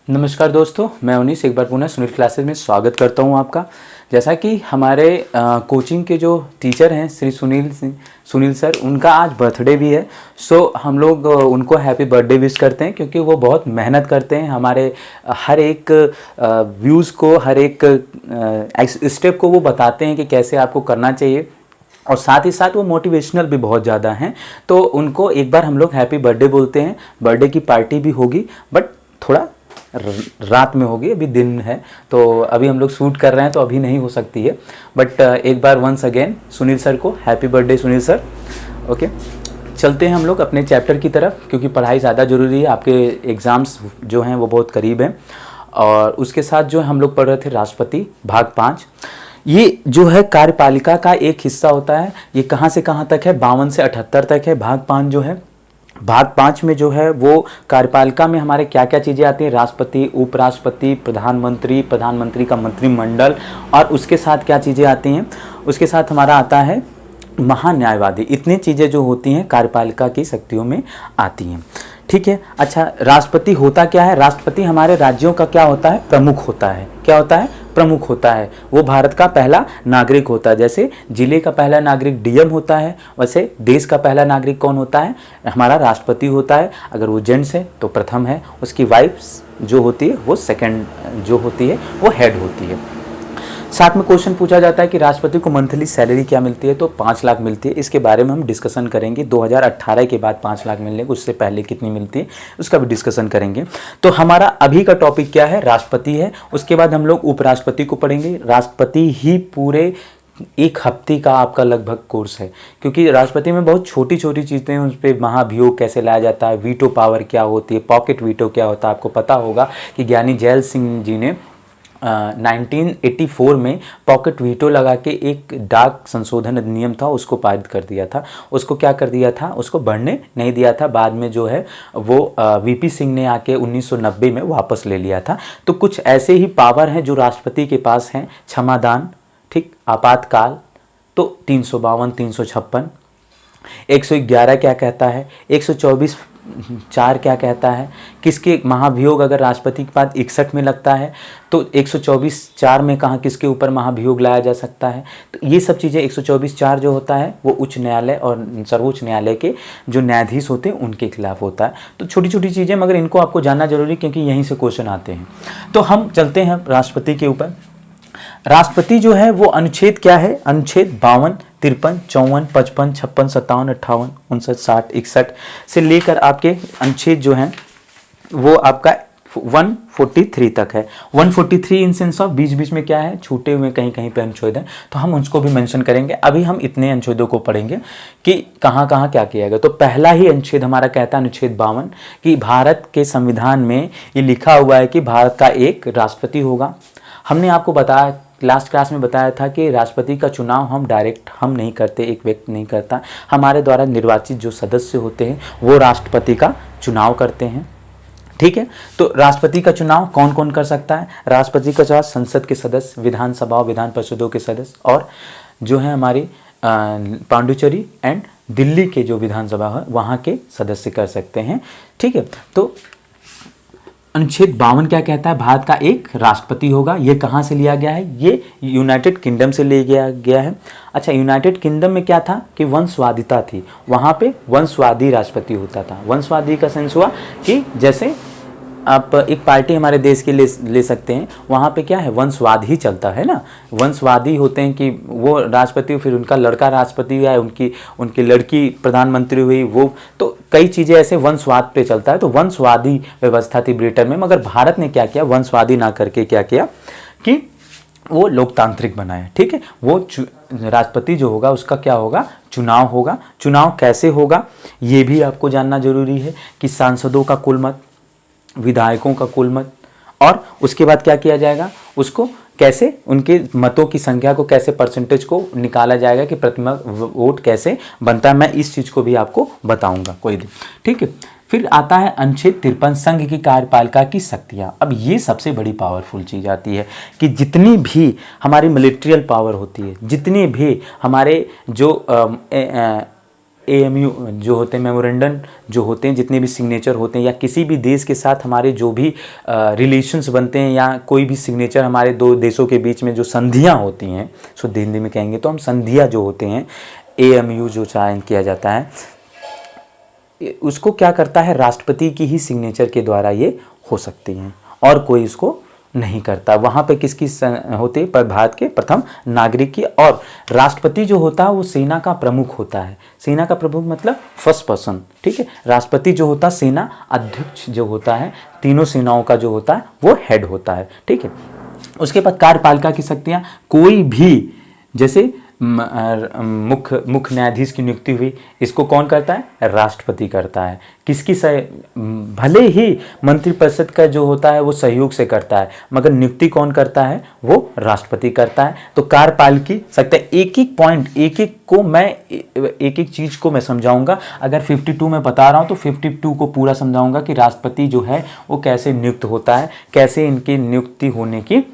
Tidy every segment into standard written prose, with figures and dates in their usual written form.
नमस्कार दोस्तों, मैं उनीस एक बार पुनः सुनील क्लासेस में स्वागत करता हूं आपका। जैसा कि हमारे कोचिंग के जो टीचर हैं श्री सुनील सर, उनका आज बर्थडे भी है। सो हम लोग उनको हैप्पी बर्थडे विश करते हैं, क्योंकि वो बहुत मेहनत करते हैं हमारे हर एक व्यूज़ को, हर एक स्टेप को वो बताते हैं कि कैसे आपको करना चाहिए, और साथ ही साथ वो मोटिवेशनल भी बहुत ज़्यादा हैं। तो उनको एक बार हम लोग हैप्पी बर्थडे बोलते हैं। बर्थडे की पार्टी भी होगी, बट थोड़ा रात में होगी, अभी दिन है तो अभी हम लोग शूट कर रहे हैं तो अभी नहीं हो सकती है। बट एक बार वंस अगेन सुनील सर को happy birthday Sunil sir. Okay, चलते हैं हम लोग अपने चैप्टर की तरफ, क्योंकि पढ़ाई ज़्यादा ज़रूरी है। आपके एग्ज़ाम्स जो हैं वो बहुत करीब हैं। और उसके साथ जो हम लोग पढ़ रहे थे राष्ट्रपति भाग 5। ये जो है कार्यपालिका का एक हिस्सा होता है। ये कहाँ से कहाँ तक है? 52 से 78 तक है। भाग 5 जो है, भाग 5 में जो है वो कार्यपालिका में हमारे क्या क्या चीज़ें आती हैं? राष्ट्रपति, उपराष्ट्रपति, प्रधानमंत्री, प्रधानमंत्री का मंत्रिमंडल, और उसके साथ क्या चीज़ें आती हैं? उसके साथ हमारा आता है महान्यायवादी। इतनी चीज़ें जो होती हैं कार्यपालिका की शक्तियों में आती हैं। ठीक है। अच्छा, राष्ट्रपति होता क्या है? राष्ट्रपति हमारे राज्यों का क्या होता है? प्रमुख होता है। क्या होता है? प्रमुख होता है। वो भारत का पहला नागरिक होता है। जैसे जिले का पहला नागरिक डीएम होता है, वैसे देश का पहला नागरिक कौन होता है? हमारा राष्ट्रपति होता है। अगर वो जेंट्स है तो प्रथम है, उसकी वाइफ जो होती है वो सेकंड जो होती है वो हेड होती है। साथ में क्वेश्चन पूछा जाता है कि राष्ट्रपति को मंथली सैलरी क्या मिलती है? तो 5 लाख मिलती है। इसके बारे में हम डिस्कशन करेंगे। 2018 के बाद 5 लाख मिलने, उससे पहले कितनी मिलती है उसका भी डिस्कशन करेंगे। तो हमारा अभी का टॉपिक क्या है? राष्ट्रपति है। उसके बाद हम लोग उपराष्ट्रपति को पढ़ेंगे। राष्ट्रपति ही पूरे एक हफ्ते का आपका लगभग कोर्स है, क्योंकि राष्ट्रपति में बहुत छोटी छोटी चीज़ें हैं। उस पर महाभियोग कैसे लाया जाता है, वीटो पावर क्या होती है, पॉकेट वीटो क्या होता है। आपको पता होगा कि ज्ञानी जैल सिंह जी ने 1984 में पॉकेट वीटो लगा के एक डाक संशोधन अधिनियम था उसको पारित कर दिया था। उसको क्या कर दिया था? उसको बढ़ने नहीं दिया था। बाद में जो है वो वीपी सिंह ने आके 1990 में वापस ले लिया था। तो कुछ ऐसे ही पावर हैं जो राष्ट्रपति के पास हैं। क्षमादान, ठीक, आपातकाल, तो 352, 356, 111 क्या कहता है, 124 4 क्या कहता है, किसके महाभियोग अगर राष्ट्रपति के पास 61 में लगता है तो 124 4 में कहाँ किसके ऊपर महाभियोग लाया जा सकता है। तो ये सब चीज़ें 124 4 जो होता है वो उच्च न्यायालय और सर्वोच्च न्यायालय के जो न्यायाधीश होते हैं उनके खिलाफ होता है। तो छोटी छोटी चीज़ें, मगर इनको आपको जानना जरूरी, क्योंकि यहीं से क्वेश्चन आते हैं। तो हम चलते हैं राष्ट्रपति के ऊपर। राष्ट्रपति जो है वो अनुच्छेद क्या है? अनुच्छेद 52, 53, 54, 55, 56, 57, 58, 59, 60, 61 से लेकर आपके अनुच्छेद जो हैं वो आपका 143 तक है। 143 इन सेंस ऑफ बीच बीच में क्या है, छूटे हुए कहीं कहीं पे अनुच्छेद है, तो हम उसको भी मेंशन करेंगे। अभी हम इतने अनुच्छेदों को पढ़ेंगे कि कहाँ कहाँ क्या किया गया। तो पहला ही अनुच्छेद हमारा कहता है, अनुच्छेद 52, कि भारत के संविधान में ये लिखा हुआ है कि भारत का एक राष्ट्रपति होगा। हमने आपको बताया, लास्ट क्लास में बताया था कि राष्ट्रपति का चुनाव हम डायरेक्ट हम नहीं करते, एक व्यक्ति नहीं करता, हमारे द्वारा निर्वाचित जो सदस्य होते हैं वो राष्ट्रपति का चुनाव करते हैं। ठीक है। तो राष्ट्रपति का चुनाव कौन कौन कर सकता है? राष्ट्रपति का चुनाव संसद के सदस्य, विधानसभा और विधान परिषदों के सदस्य, और जो है हमारी पांडुचेरी एंड दिल्ली के जो विधानसभा है वहाँ के सदस्य कर सकते हैं। ठीक है। तो अनुच्छेद 52 क्या कहता है? भारत का एक राष्ट्रपति होगा। ये कहाँ से लिया गया है? ये यूनाइटेड किंगडम से ले गया है। अच्छा, यूनाइटेड किंगडम में क्या था कि वंशवादिता थी, वहाँ पे वंशवादी राष्ट्रपति होता था। वंशवादी का सेंस हुआ कि जैसे आप एक पार्टी हमारे देश की ले सकते हैं, वहाँ पे क्या है, वंशवाद ही चलता है ना। वंशवादी होते हैं कि वो राष्ट्रपति, फिर उनका लड़का राष्ट्रपति हुआ, उनकी लड़की प्रधानमंत्री हुई, वो तो कई चीज़ें ऐसे वंशवाद पे चलता है। तो वंशवादी व्यवस्था थी ब्रिटेन में, मगर भारत ने क्या किया, वंशवादी ना करके क्या किया कि वो लोकतांत्रिक बनाया। ठीक है। वो राष्ट्रपति जो होगा उसका क्या होगा, चुनाव होगा। चुनाव कैसे होगा ये भी आपको जानना जरूरी है, कि सांसदों का कुल मत, विधायकों का कुल मत, और उसके बाद क्या किया जाएगा, उसको कैसे, उनके मतों की संख्या को कैसे, परसेंटेज को निकाला जाएगा कि प्रतिमा वोट कैसे बनता है। मैं इस चीज़ को भी आपको बताऊंगा कोई दिन। ठीक है। फिर आता है अनुच्छेद 53, संघ की कार्यपालिका की शक्तियां। अब ये सबसे बड़ी पावरफुल चीज़ आती है कि जितनी भी हमारी मिलिट्रियल पावर होती है, जितनी भी हमारे जो AMU जो होते हैं, मेमोरेंडम जो होते हैं, जितने भी सिग्नेचर होते हैं या किसी भी देश के साथ हमारे जो भी रिलेशंस बनते हैं या कोई भी सिग्नेचर हमारे दो देशों के बीच में जो संधियां होती हैं, सो हिंदी में कहेंगे तो हम संधियां जो होते हैं, AMU जो साइन किया जाता है, उसको क्या करता है, राष्ट्रपति की ही सिग्नेचर के द्वारा ये हो सकती हैं और कोई इसको नहीं करता। वहाँ पे किसकी होती है, भारत के प्रथम नागरिक की। और राष्ट्रपति जो होता है वो सेना का प्रमुख होता है। सेना का प्रमुख मतलब फर्स्ट पर्सन, ठीक है। राष्ट्रपति जो होता है सेना अध्यक्ष जो होता है, तीनों सेनाओं का जो होता है वो हेड होता है, ठीक है। उसके बाद कार्यपालिका की शक्तियाँ, कोई भी जैसे मुख्य न्यायाधीश की नियुक्ति हुई, इसको कौन करता है, राष्ट्रपति करता है। किसकी भले ही मंत्रिपरिषद का जो होता है वो सहयोग से करता है, मगर नियुक्ति कौन करता है, वो राष्ट्रपति करता है। तो कार्यपालिकी सकता है, एक एक पॉइंट, एक एक चीज को मैं समझाऊंगा। अगर 52 में बता रहा हूं तो 52 को पूरा समझाऊंगा कि राष्ट्रपति जो है वो कैसे नियुक्त होता है, कैसे इनकी नियुक्ति होने की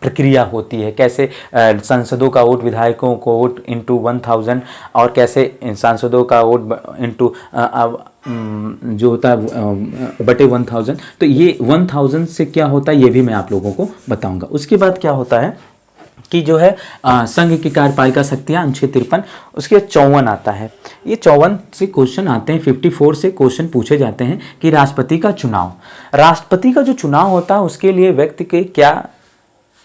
प्रक्रिया होती है, कैसे सांसदों का वोट, विधायकों को वोट इंटू 1000 और कैसे सांसदों का वोट इंटू जो होता है बटे 1000। तो ये 1000 से क्या होता है ये भी मैं आप लोगों को बताऊंगा। उसके बाद क्या होता है कि जो है संघ की कार्यपालिका शक्तियाँ अनुच्छेद 53, उसके बाद 54 आता है। ये 54 से क्वेश्चन आते हैं, 54 से क्वेश्चन पूछे जाते हैं कि राष्ट्रपति का चुनाव, राष्ट्रपति का जो चुनाव होता है उसके लिए व्यक्ति के क्या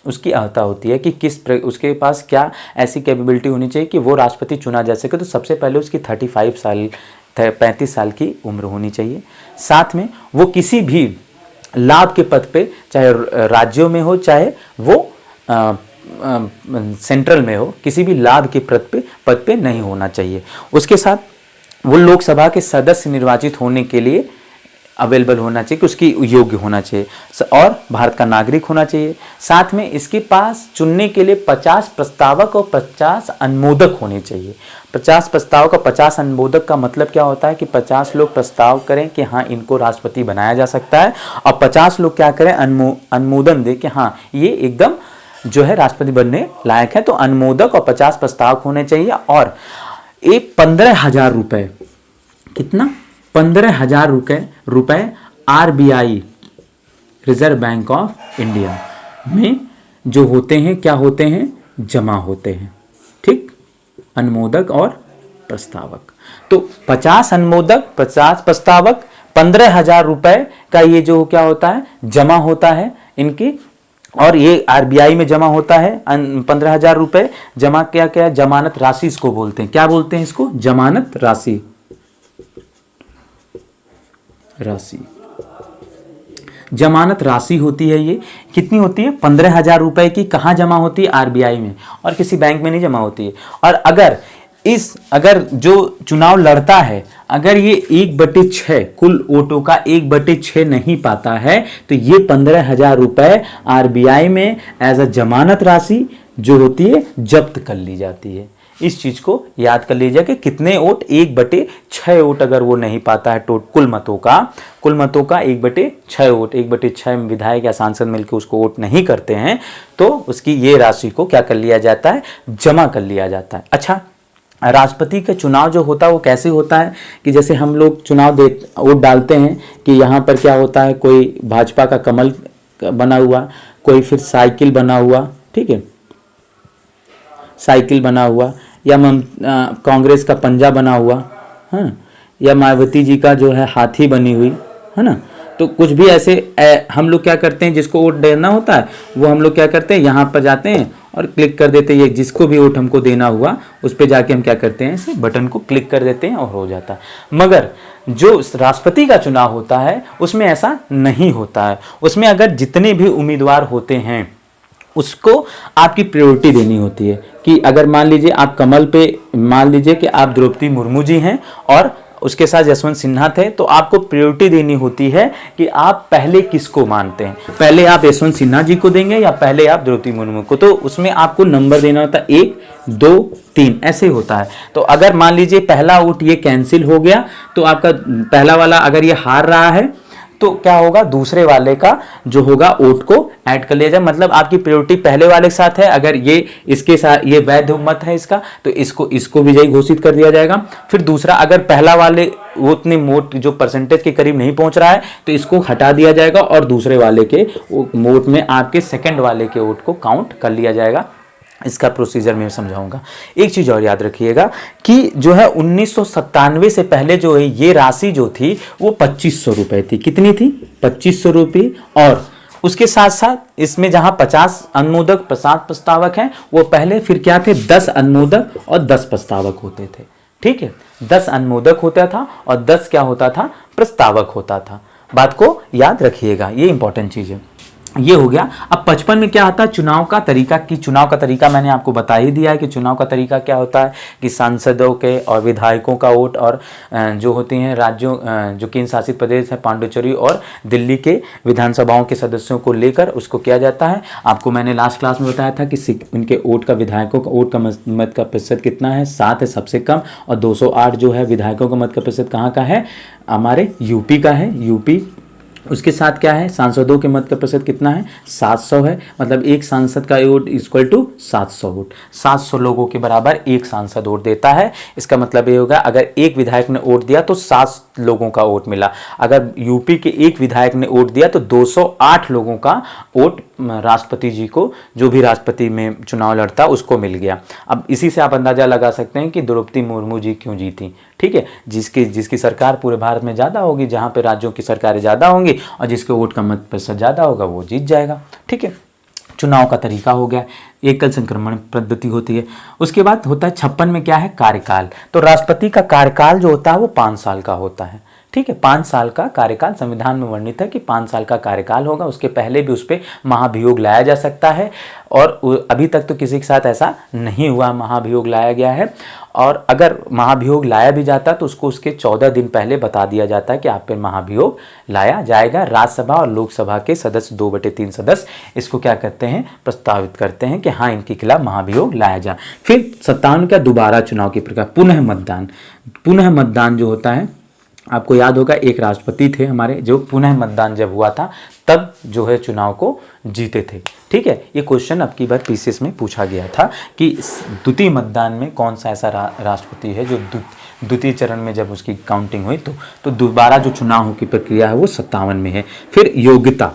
उसकी अहता होती है कि उसके पास क्या ऐसी कैपेबिलिटी होनी चाहिए कि वो राष्ट्रपति चुना जा सके। तो सबसे पहले उसकी 35 साल की उम्र होनी चाहिए। साथ में वो किसी भी लाभ के पद पे, चाहे राज्यों में हो चाहे वो सेंट्रल में हो, किसी भी लाभ के पद पे नहीं होना चाहिए। उसके साथ वो लोकसभा के सदस्य निर्वाचित होने के लिए अवेलेबल होना चाहिए, कि उसकी योग्य होना चाहिए और भारत का नागरिक होना चाहिए। साथ में इसके पास चुनने के लिए 50 प्रस्तावक और 50 अनुमोदक होने चाहिए। 50 प्रस्तावक और 50 अनुमोदक का मतलब क्या होता है कि 50 लोग प्रस्ताव करें कि हाँ इनको राष्ट्रपति बनाया जा सकता है, और 50 लोग क्या करें, अनुमोदन दे कि हाँ ये एकदम जो है राष्ट्रपति बनने लायक है। तो अनुमोदक और 50 प्रस्तावक होने चाहिए। और ये 15,000 रुपये, कितना, 15,000 रुपये RBI reserve bank of India में जो होते हैं, क्या होते हैं, जमा होते हैं, ठीक। अनुमोदक और प्रस्तावक, तो 50 अनुमोदक 50 प्रस्तावक, 15,000 रुपये का ये जो क्या होता है, जमा होता है इनकी, और ये RBI में जमा होता है 15,000 रुपये जमा। क्या क्या जमानत राशि इसको बोलते हैं, क्या बोलते हैं इसको, जमानत राशि। जमानत राशि होती है, ये कितनी होती है, 15,000 रुपए की। कहाँ जमा होती है, RBI में, और किसी बैंक में नहीं जमा होती है। और अगर जो चुनाव लड़ता है, अगर ये 1/6 कुल वोटों का 1/6 नहीं पाता है, तो ये 15,000 रुपए RBI में एज अ जमानत राशि जो होती है जब्त कर ली जाती है। इस चीज को याद कर लीजिए कि कितने वोट, 1/6 वोट अगर वो नहीं पाता है, कुल मतों का 1/6 वोट, 1/6 विधायक या सांसद मिलकर उसको वोट नहीं करते हैं, तो उसकी ये राशि को क्या कर लिया जाता है, जमा कर लिया जाता है। अच्छा, राष्ट्रपति का चुनाव जो होता है वो कैसे होता है कि जैसे हम लोग चुनाव वोट डालते हैं कि यहाँ पर क्या होता है, कोई भाजपा का कमल बना हुआ, कोई फिर साइकिल बना हुआ, ठीक है, साइकिल बना हुआ, या कांग्रेस का पंजा बना हुआ, हाँ, या मायावती जी का जो है हाथी बनी हुई है ना। तो कुछ भी ऐसे हम लोग क्या करते हैं, जिसको वोट देना होता है वो हम लोग क्या करते हैं, यहाँ पर जाते हैं और क्लिक कर देते हैं, ये जिसको भी वोट हमको देना हुआ उस पर जाके हम क्या करते हैं, इसे बटन को क्लिक कर देते हैं और हो जाता है। मगर जो राष्ट्रपति का चुनाव होता है उसमें ऐसा नहीं होता है। उसमें अगर जितने भी उम्मीदवार होते हैं उसको आपकी प्रायोरिटी देनी होती है कि अगर मान लीजिए आप कमल पे, मान लीजिए कि आप द्रौपदी मुर्मू जी हैं और उसके साथ यशवंत सिन्हा थे, तो आपको प्रायोरिटी देनी होती है कि आप पहले किसको मानते हैं, पहले आप यशवंत सिन्हा जी को देंगे या पहले आप द्रौपदी मुर्मू को। तो उसमें आपको नंबर देना होता है 1, 2, 3 ऐसे होता है। तो अगर मान लीजिए पहला वोट ये कैंसिल हो गया, तो आपका पहला वाला अगर ये हार रहा है तो क्या होगा, दूसरे वाले का जो होगा वोट को ऐड कर लिया जाए। मतलब आपकी प्रायोरिटी पहले वाले के साथ है, अगर ये इसके साथ ये वैध मत है इसका, तो इसको विजयी घोषित कर दिया जाएगा। फिर दूसरा, अगर पहला वाले वो उतने वोट जो परसेंटेज के करीब नहीं पहुंच रहा है तो इसको हटा दिया जाएगा और दूसरे वाले के वोट में आपके सेकंड वाले के वोट को काउंट कर लिया जाएगा। इसका प्रोसीजर मैं समझाऊंगा। एक चीज और याद रखिएगा कि जो है 1997 से पहले जो है ये राशि जो थी वो 2500 रुपए थी। कितनी थी? 2500 रुपये। और उसके साथ साथ इसमें जहां 50 अनुमोदक 50 प्रस्तावक हैं, वो पहले फिर क्या थे, 10 अनुमोदक और 10 प्रस्तावक होते थे। ठीक है, 10 अनुमोदक होता था और 10 क्या होता था, प्रस्तावक होता था। बात को याद रखिएगा, ये इंपॉर्टेंट चीज है। ये हो गया। अब 55 में क्या आता है, चुनाव का तरीका। की चुनाव का तरीका मैंने आपको बता ही दिया है कि चुनाव का तरीका क्या होता है कि सांसदों के और विधायकों का वोट और जो होती हैं राज्यों जो केंद्र शासित प्रदेश है पांडिचेरी और दिल्ली के विधानसभाओं के सदस्यों को लेकर उसको किया जाता है। आपको मैंने लास्ट क्लास में बताया था कि उनके वोट का, विधायकों का वोट का मत का प्रतिशत कितना है, 7 है सबसे कम, और 208 जो है विधायकों का मत का प्रतिशत कहाँ का है, हमारे यूपी का है, यूपी। उसके साथ क्या है, सांसदों के मत का प्रतिशत कितना है, 700 है। मतलब एक सांसद का वोट इक्वल टू 700 वोट, 700 लोगों के बराबर एक सांसद वोट देता है। इसका मतलब ये होगा, अगर एक विधायक ने वोट दिया तो 7 लोगों का वोट मिला। अगर यूपी के एक विधायक ने वोट दिया तो 208 लोगों का वोट राष्ट्रपति जी को, जो भी राष्ट्रपति में चुनाव लड़ता उसको मिल गया। अब इसी से आप अंदाजा लगा सकते हैं कि द्रौपदी मुर्मू जी क्यों जीती। ठीक है, जिसकी सरकार पूरे भारत में ज़्यादा होगी, जहाँ पे राज्यों की सरकारें ज़्यादा होंगी और जिसके वोट का मत प्रतिशत ज़्यादा होगा वो जीत जाएगा। ठीक है, चुनाव का तरीका हो गया, एकल संक्रमण पद्धति होती है। उसके बाद होता है 56 में क्या है, कार्यकाल। तो राष्ट्रपति का कार्यकाल जो होता है वो 5 साल का होता है। ठीक है, 5 साल का कार्यकाल संविधान में वर्णित है कि 5 साल का कार्यकाल होगा। उसके पहले भी उस पर महाभियोग लाया जा सकता है और अभी तक तो किसी के साथ ऐसा नहीं हुआ महाभियोग लाया गया है। और अगर महाभियोग लाया भी जाता तो उसको उसके 14 दिन पहले बता दिया जाता है कि आप पे महाभियोग लाया जाएगा। राज्यसभा और लोकसभा के सदस्य 2/3 सदस्य इसको क्या करते हैं, प्रस्तावित करते हैं कि हाँ इनके खिलाफ महाभियोग लाया जाए। फिर 57 का दोबारा चुनाव की प्रक्रिया, पुनः मतदान। पुनः मतदान जो होता है, आपको याद होगा एक राष्ट्रपति थे हमारे जो पुनः मतदान जब हुआ था तब जो है चुनाव को जीते थे। ठीक है, ये क्वेश्चन अब की बार पीसीएस में पूछा गया था कि द्वितीय मतदान में कौन सा ऐसा राष्ट्रपति है जो द्वितीय चरण में जब उसकी काउंटिंग हुई तो दोबारा जो चुनाव की प्रक्रिया है वो 57 में है। फिर योग्यता,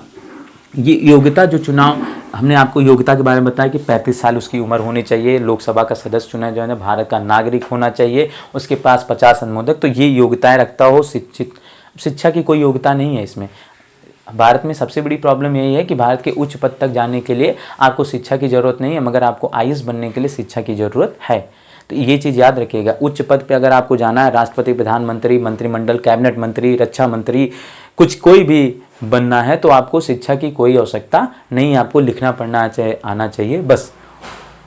ये योग्यता जो चुनाव, हमने आपको योग्यता के बारे में बताया कि 35 साल उसकी उम्र होनी चाहिए, लोकसभा का सदस्य चुना जो है भारत का नागरिक होना चाहिए, उसके पास 50 अनुमोदक, तो ये योग्यताएं रखता हो। शिक्षा की कोई योग्यता नहीं है इसमें। भारत में सबसे बड़ी प्रॉब्लम यही है कि भारत के उच्च पद तक जाने के लिए आपको शिक्षा की ज़रूरत नहीं है, मगर आपको आईएएस बनने के लिए शिक्षा की ज़रूरत है। तो ये चीज़ याद रखिएगा, उच्च पद पे अगर आपको जाना है, राष्ट्रपति, प्रधानमंत्री, मंत्रिमंडल, कैबिनेट मंत्री, रक्षा मंत्री, कोई भी बनना है तो आपको शिक्षा की कोई आवश्यकता नहीं, आपको लिखना पढ़ना आना चाहिए बस।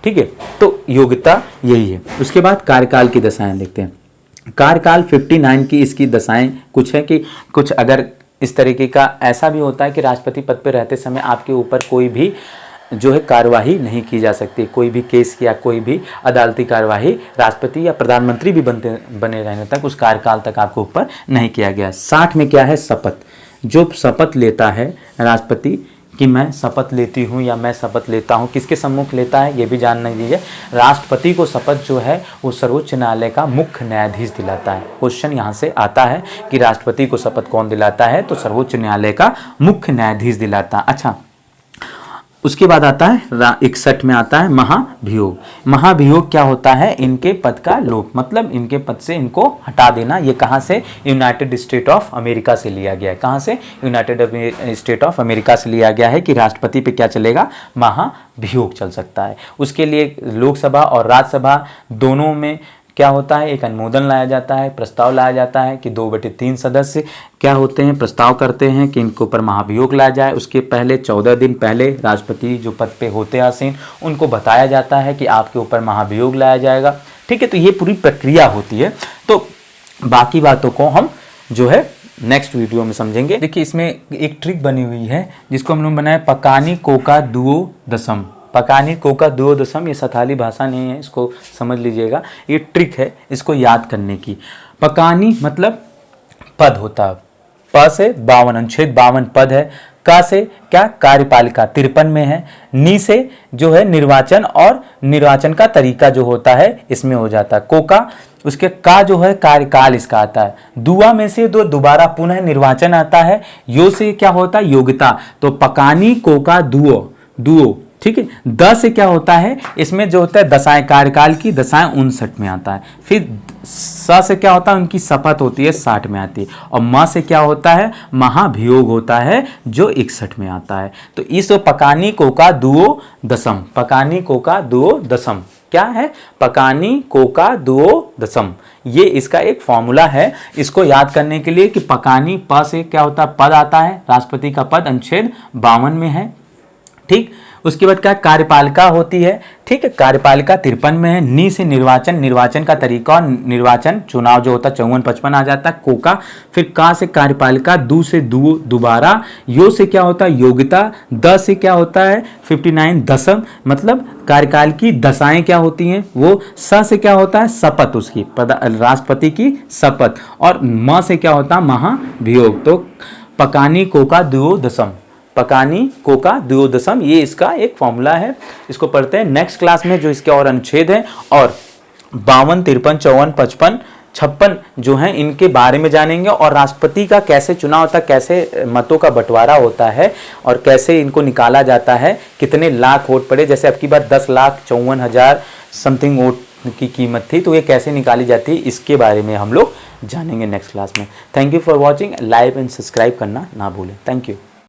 ठीक है, तो योग्यता यही है। उसके बाद कार्यकाल की दशाएं देखते हैं। कार्यकाल 59 की इसकी दशाएं कुछ है कि कुछ अगर इस तरीके का ऐसा भी होता है कि राष्ट्रपति पद पर रहते समय आपके ऊपर कोई भी जो है कार्यवाही नहीं की जा सकती, कोई भी केस या कोई भी अदालती कार्यवाही राष्ट्रपति या प्रधानमंत्री भी बने रहने तक उस कार्यकाल तक आपके ऊपर नहीं किया गया। 60 में क्या है, शपथ। जो शपथ लेता है राष्ट्रपति कि मैं शपथ लेती हूँ या मैं शपथ लेता हूँ, किसके सम्मुख लेता है ये भी जानना दीजिए। राष्ट्रपति को शपथ जो है वो सर्वोच्च न्यायालय का मुख्य न्यायाधीश दिलाता है। क्वेश्चन यहाँ से आता है कि राष्ट्रपति को शपथ कौन दिलाता है, तो सर्वोच्च न्यायालय का मुख्य न्यायाधीश दिलाता है। अच्छा, उसके बाद आता है 61 में आता है महाभियोग। महाभियोग क्या होता है, इनके पद का लोप, मतलब इनके पद से इनको हटा देना। ये कहाँ से, यूनाइटेड स्टेट ऑफ अमेरिका से लिया गया है। कहाँ से, यूनाइटेड स्टेट ऑफ अमेरिका से लिया गया है कि राष्ट्रपति पे क्या चलेगा, महाभियोग चल सकता है। उसके लिए लोकसभा और राज्यसभा दोनों में क्या होता है, एक अनुमोदन लाया जाता है, प्रस्ताव लाया जाता है कि 2/3 सदस्य क्या होते हैं, प्रस्ताव करते हैं कि इनके ऊपर महाभियोग लाया जाए। उसके पहले 14 दिन पहले राष्ट्रपति जो पद पे होते हैं आसीन, उनको बताया जाता है कि आपके ऊपर महाभियोग लाया जाएगा। ठीक है, तो ये पूरी प्रक्रिया होती है। तो बाकी बातों को हम जो है नेक्स्ट वीडियो में समझेंगे। देखिए इसमें एक ट्रिक बनी हुई है जिसको हम लोग बनाए पकानी कोका दुओदशम। पकानी कोका दुओदशम, ये सथाली भाषा नहीं है, इसको समझ लीजिएगा, ये ट्रिक है इसको याद करने की। पकानी मतलब पद होता है, प से 52, अनुच्छेद 52 पद है। क से क्या, कार्यपालिका 53 में है। नी से जो है निर्वाचन और निर्वाचन का तरीका जो होता है इसमें हो जाता है। कोका, उसके का जो है कार्यकाल इसका आता है। दुआ में से दोबारा पुनः निर्वाचन आता है। यो से क्या होता है, योग्यता, तो पकानी कोका दुओ, दुओ, ठीक है। द से क्या होता है, इसमें जो होता है दशाएं, कार्यकाल की दशाएं 59 में आता है। फिर स से क्या होता है, उनकी शपथ होती है 60 में आती है। और म से क्या होता है, महाभियोग होता है जो 61 में आता है। तो इस पकानी कोका दुओ दशम, पकानी कोका दुओ दशम क्या है, पकानी कोका दुओ दशम, ये इसका एक फॉर्मूला है। इसको याद करने के लिए कि पकानी प से क्या होता है, पद आता है, राष्ट्रपति का पद अनुच्छेद 52 में है, ठीक। उसके बाद क्या, कार्यपालिका होती है, ठीक है, कार्यपालिका 53 में है। नी से निर्वाचन, निर्वाचन का तरीका और निर्वाचन चुनाव जो होता है 54-55 आ जाता है। कोका, फिर का से कार्यपालिका, दू से दोबारा, यो से क्या होता है योग्यता, द से क्या होता है 59 दशम, मतलब कार्यकाल की दशाएं क्या होती हैं वो। स से क्या होता है शपथ, उसकी राष्ट्रपति की शपथ। और म से क्या होता है महाभियोग। तो पकानी कोका दुओ दशम, पकानी कोका दुओ दशम, ये इसका एक फॉर्मूला है। इसको पढ़ते हैं नेक्स्ट क्लास में, जो इसके और अनुच्छेद हैं और 52, 53, 54, 55, 56 जो हैं इनके बारे में जानेंगे। और राष्ट्रपति का कैसे चुनाव होता है, कैसे मतों का बंटवारा होता है और कैसे इनको निकाला जाता है, कितने लाख वोट पड़े, जैसे अब की बार 10,54,000 समथिंग वोट की कीमत थी, तो ये कैसे निकाली जाती है इसके बारे में हम लोग जानेंगे नेक्स्ट क्लास में। Thank you for watching, like and subscribe करना ना भूलें। Thank you.